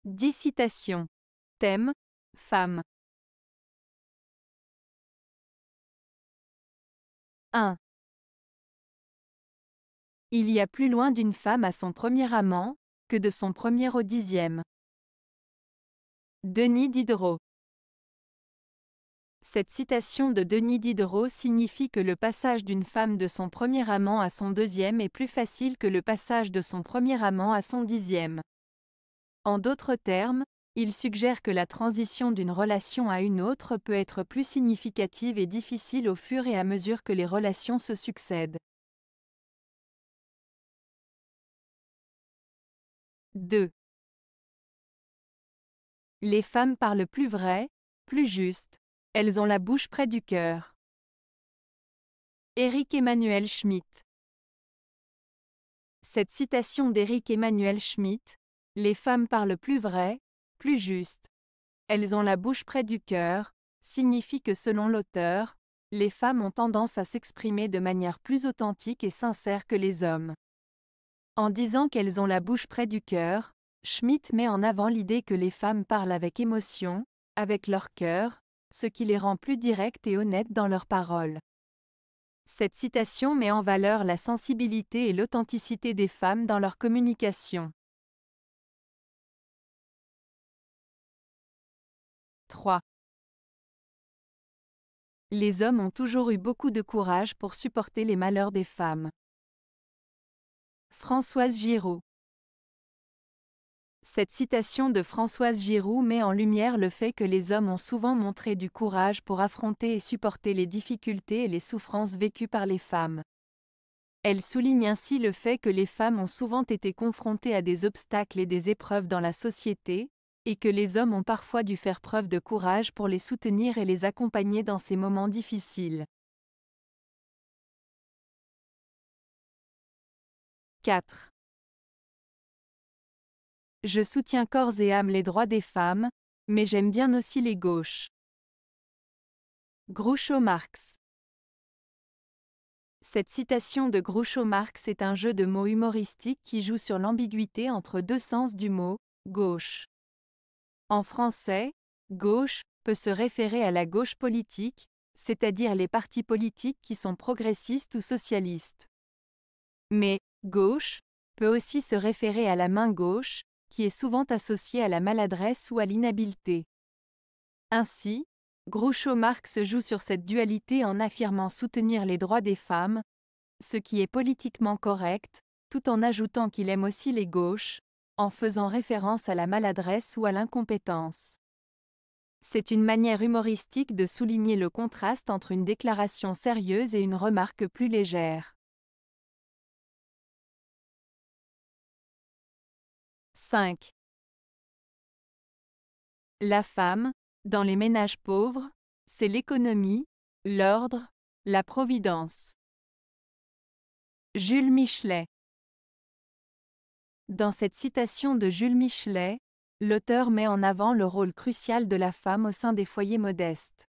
10 citations. Thème: femme. 1. Il y a plus loin d'une femme à son premier amant, que de son premier au 10e. Denis Diderot. Cette citation de Denis Diderot signifie que le passage d'une femme de son premier amant à son deuxième est plus facile que le passage de son premier amant à son 10e. En d'autres termes, il suggère que la transition d'une relation à une autre peut être plus significative et difficile au fur et à mesure que les relations se succèdent. 2. Les femmes parlent plus vrai, plus juste. Elles ont la bouche près du cœur. Éric Emmanuel Schmitt. Cette citation d'Éric Emmanuel Schmitt, « Les femmes parlent plus vrai, plus juste. Elles ont la bouche près du cœur », signifie que selon l'auteur, les femmes ont tendance à s'exprimer de manière plus authentique et sincère que les hommes. En disant qu'elles ont la bouche près du cœur, Schmitt met en avant l'idée que les femmes parlent avec émotion, avec leur cœur, ce qui les rend plus directes et honnêtes dans leurs paroles. Cette citation met en valeur la sensibilité et l'authenticité des femmes dans leur communication. 3. Les hommes ont toujours eu beaucoup de courage pour supporter les malheurs des femmes. Françoise Giroud. Cette citation de Françoise Giroud met en lumière le fait que les hommes ont souvent montré du courage pour affronter et supporter les difficultés et les souffrances vécues par les femmes. Elle souligne ainsi le fait que les femmes ont souvent été confrontées à des obstacles et des épreuves dans la société, et que les hommes ont parfois dû faire preuve de courage pour les soutenir et les accompagner dans ces moments difficiles. 4. Je soutiens corps et âme les droits des femmes, mais j'aime bien aussi les gauches. Groucho Marx. Cette citation de Groucho Marx est un jeu de mots humoristique qui joue sur l'ambiguïté entre deux sens du mot « gauche ». En français, gauche peut se référer à la gauche politique, c'est-à-dire les partis politiques qui sont progressistes ou socialistes. Mais gauche peut aussi se référer à la main gauche, qui est souvent associée à la maladresse ou à l'inhabileté. Ainsi, Groucho Marx joue sur cette dualité en affirmant soutenir les droits des femmes, ce qui est politiquement correct, tout en ajoutant qu'il aime aussi les gauches, en faisant référence à la maladresse ou à l'incompétence. C'est une manière humoristique de souligner le contraste entre une déclaration sérieuse et une remarque plus légère. 5. La femme, dans les ménages pauvres, c'est l'économie, l'ordre, la providence. Jules Michelet. Dans cette citation de Jules Michelet, l'auteur met en avant le rôle crucial de la femme au sein des foyers modestes.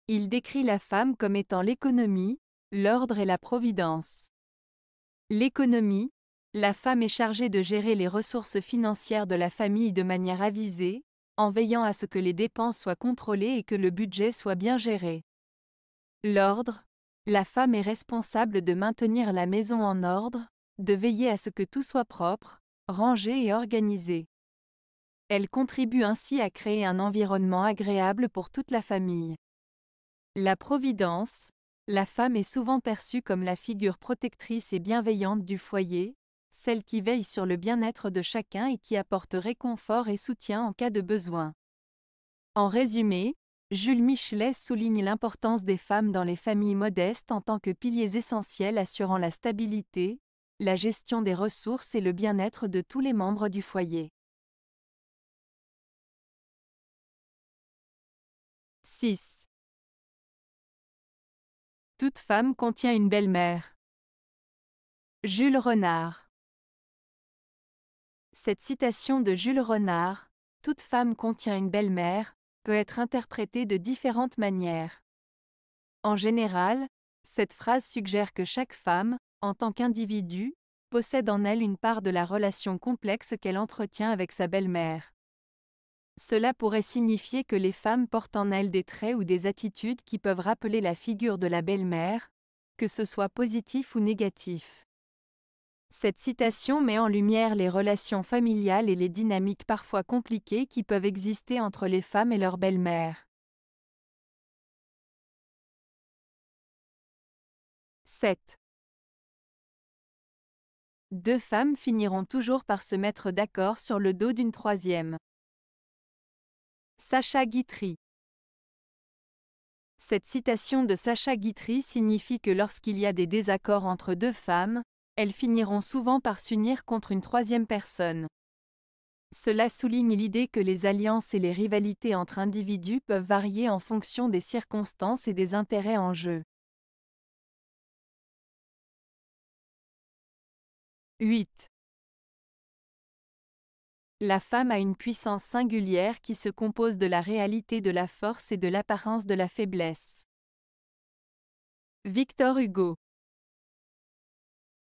Il décrit la femme comme étant l'économie, l'ordre et la providence. L'économie, la femme est chargée de gérer les ressources financières de la famille de manière avisée, en veillant à ce que les dépenses soient contrôlées et que le budget soit bien géré. L'ordre, la femme est responsable de maintenir la maison en ordre, de veiller à ce que tout soit propre, rangé et organisé. Elle contribue ainsi à créer un environnement agréable pour toute la famille. La providence, la femme est souvent perçue comme la figure protectrice et bienveillante du foyer, celle qui veille sur le bien-être de chacun et qui apporte réconfort et soutien en cas de besoin. En résumé, Jules Michelet souligne l'importance des femmes dans les familles modestes en tant que piliers essentiels assurant la stabilité, la gestion des ressources et le bien-être de tous les membres du foyer. 6. Toute femme contient une belle-mère. Jules Renard. Cette citation de Jules Renard, « Toute femme contient une belle-mère », peut être interprétée de différentes manières. En général, cette phrase suggère que chaque femme, en tant qu'individu, possède en elle une part de la relation complexe qu'elle entretient avec sa belle-mère. Cela pourrait signifier que les femmes portent en elles des traits ou des attitudes qui peuvent rappeler la figure de la belle-mère, que ce soit positif ou négatif. Cette citation met en lumière les relations familiales et les dynamiques parfois compliquées qui peuvent exister entre les femmes et leur belle-mère. 7. Deux femmes finiront toujours par se mettre d'accord sur le dos d'une troisième. Sacha Guitry. Cette citation de Sacha Guitry signifie que lorsqu'il y a des désaccords entre deux femmes, elles finiront souvent par s'unir contre une troisième personne. Cela souligne l'idée que les alliances et les rivalités entre individus peuvent varier en fonction des circonstances et des intérêts en jeu. 8. La femme a une puissance singulière qui se compose de la réalité de la force et de l'apparence de la faiblesse. Victor Hugo.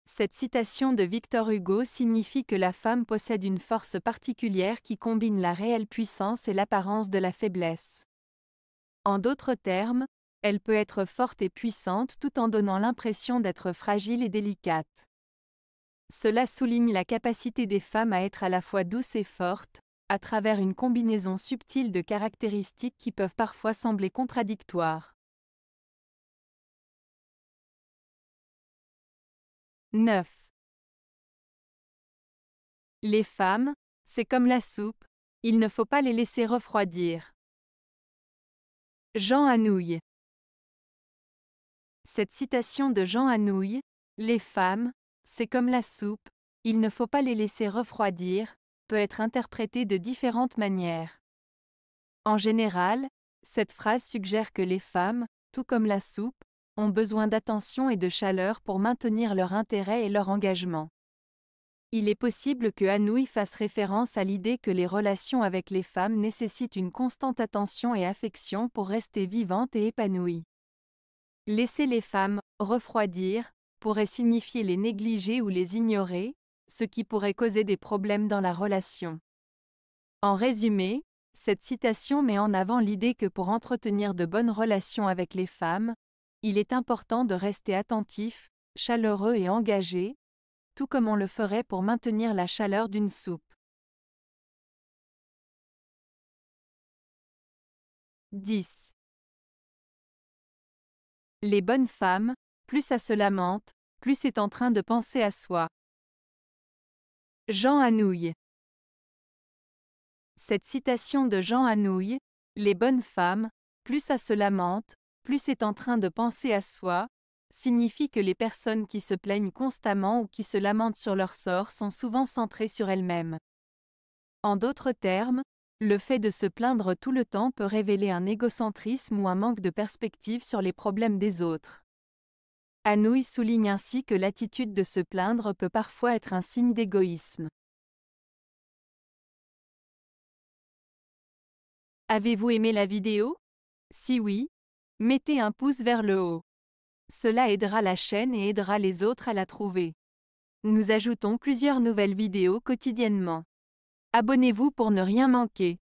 Cette citation de Victor Hugo signifie que la femme possède une force particulière qui combine la réelle puissance et l'apparence de la faiblesse. En d'autres termes, elle peut être forte et puissante tout en donnant l'impression d'être fragile et délicate. Cela souligne la capacité des femmes à être à la fois douces et fortes, à travers une combinaison subtile de caractéristiques qui peuvent parfois sembler contradictoires. 9. Les femmes, c'est comme la soupe, il ne faut pas les laisser refroidir. Jean Anouilh. Cette citation de Jean Anouilh, les femmes, c'est comme la soupe, il ne faut pas les laisser refroidir, peut être interprétée de différentes manières. En général, cette phrase suggère que les femmes, tout comme la soupe, ont besoin d'attention et de chaleur pour maintenir leur intérêt et leur engagement. Il est possible que Anouilh fasse référence à l'idée que les relations avec les femmes nécessitent une constante attention et affection pour rester vivantes et épanouies. Laisser les femmes refroidir pourrait signifier les négliger ou les ignorer, ce qui pourrait causer des problèmes dans la relation. En résumé, cette citation met en avant l'idée que pour entretenir de bonnes relations avec les femmes, il est important de rester attentif, chaleureux et engagé, tout comme on le ferait pour maintenir la chaleur d'une soupe. 10. Les bonnes femmes, plus ça se lamente, plus c'est en train de penser à soi. Jean Anouilh. Cette citation de Jean Anouilh, les bonnes femmes, plus ça se lamente, plus c'est en train de penser à soi, signifie que les personnes qui se plaignent constamment ou qui se lamentent sur leur sort sont souvent centrées sur elles-mêmes. En d'autres termes, le fait de se plaindre tout le temps peut révéler un égocentrisme ou un manque de perspective sur les problèmes des autres. Anouilh souligne ainsi que l'attitude de se plaindre peut parfois être un signe d'égoïsme. Avez-vous aimé la vidéo? Si oui, mettez un pouce vers le haut. Cela aidera la chaîne et aidera les autres à la trouver. Nous ajoutons plusieurs nouvelles vidéos quotidiennement. Abonnez-vous pour ne rien manquer.